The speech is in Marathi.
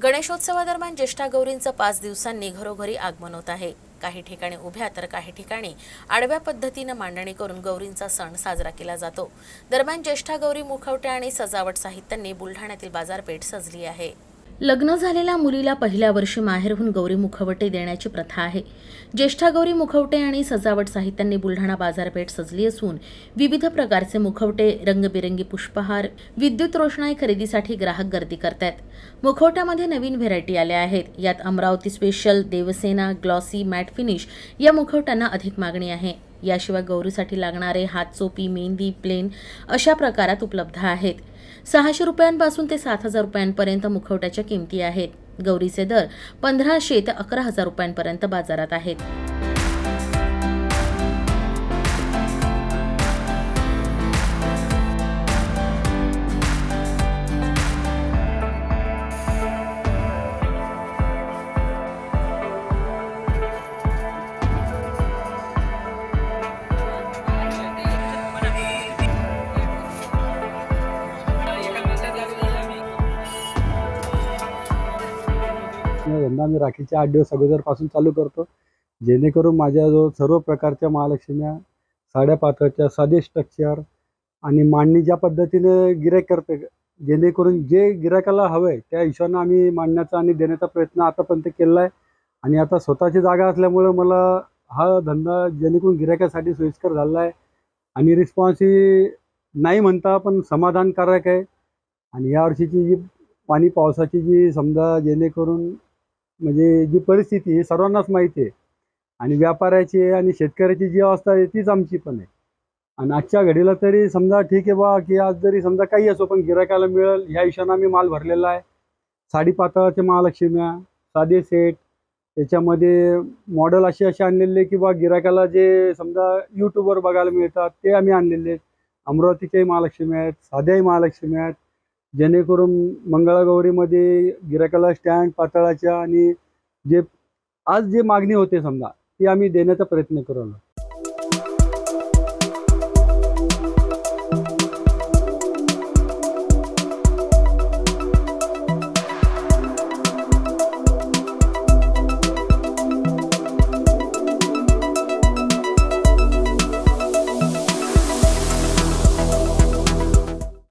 गणेशोत्सवादरम्यान ज्येष्ठा गौरींचं 5 दिवसांनी घरोघरी आगमन होत आहे. काही ठिकाणी उभ्या तर काही ठिकाणी आडव्या पद्धतीनं मांडणी करून गौरींचा सण साजरा केला जातो. दरम्यान ज्येष्ठा गौरी मुखवटे आणि सजावट साहित्यांनी बुलढाण्यातील बाजारपेठ सजली आहे. लग्न झालेल्या मुलीला पहिल्या वर्षी माहेरहून गौरी मुखवटे देण्याची प्रथा आहे. ज्येष्ठा गौरी मुखवटे आणि सजावट साहित्यांनी बुलढाणा बाजारपेठ सजली असून विविध प्रकारचे मुखवटे, रंगबिरंगी पुष्पहार, विद्युत रोषणाई खरेदीसाठी ग्राहक गर्दी करतात. मुखवट्यामध्ये नवीन व्हेरायटी आल्या आहेत. यात Amravati special, Devsena, glossy, matte finish या मुखवट्यांना अधिक मागणी आहे. याशिवाय गौरीसाठी लागणारे हातचोपी, मेहंदी, प्लेन अशा प्रकारात उपलब्ध आहेत. 600 रुपयांपासून ते 7,000 रुपयांपर्यंत मुखवट्याच्या किमती आहेत. गौरीचे दर 1,500 ते 11,000 रुपयांपर्यंत बाजारात आहेत. धंदा मी राखीच्या 8 दिवस अगोदरपासून चालू करतो, जेणेकरून माझ्याजवळ सर्व प्रकारच्या महालक्ष्म्या, साड्या पात्राच्या, साधे स्ट्रक्चर आणि मांडणी ज्या पद्धतीने गिऱ्हाईक करते, जेणेकरून जे गिऱ्हाईकाला हवं आहे त्या हिशोबानं आम्ही मांडण्याचा आणि देण्याचा प्रयत्न आतापर्यंत केला आहे. आणि आता स्वतःची जागा असल्यामुळं मला हा धंदा जेणेकरून गिऱ्हाईकासाठी सोयीस्कर झाला आहे आणि रिस्पॉन्स ही नाही म्हणता पण समाधानकारक आहे. आणि यावर्षीची जी पाणी पावसाची जी समजा जेणेकरून म्हणजे जी परिस्थिती ही सर्वांनाच माहिती आहे आणि व्यापाऱ्याची आणि शेतकऱ्याची जी अवस्था आहे तीच आमची पण आहे. आणि आजच्या घडीला तरी समजा ठीक आहे बा, की आज जरी समजा काही असो पण गिऱ्हाईकाला मिळेल ह्या हिशोबाने आम्ही माल भरलेला आहे. साडी पातळाच्या महालक्ष्म्या, साधे सेट, त्याच्यामध्ये मॉडेल असे आणलेले की बा गिऱ्हाईकाला जे समजा यूट्यूबवर बघायला मिळतात ते आम्ही आणलेले आहेत. अमरावतीच्याही महालक्ष्म्या आहेत, साध्याही महालक्ष्म्या आहेत, जेणेकरून मंगळागौरीमध्ये गिऱ्हाईकाला स्टँड पातळाच्या आणि जे आज जे मागणी होते समजा ती आम्ही देण्याचा प्रयत्न करू.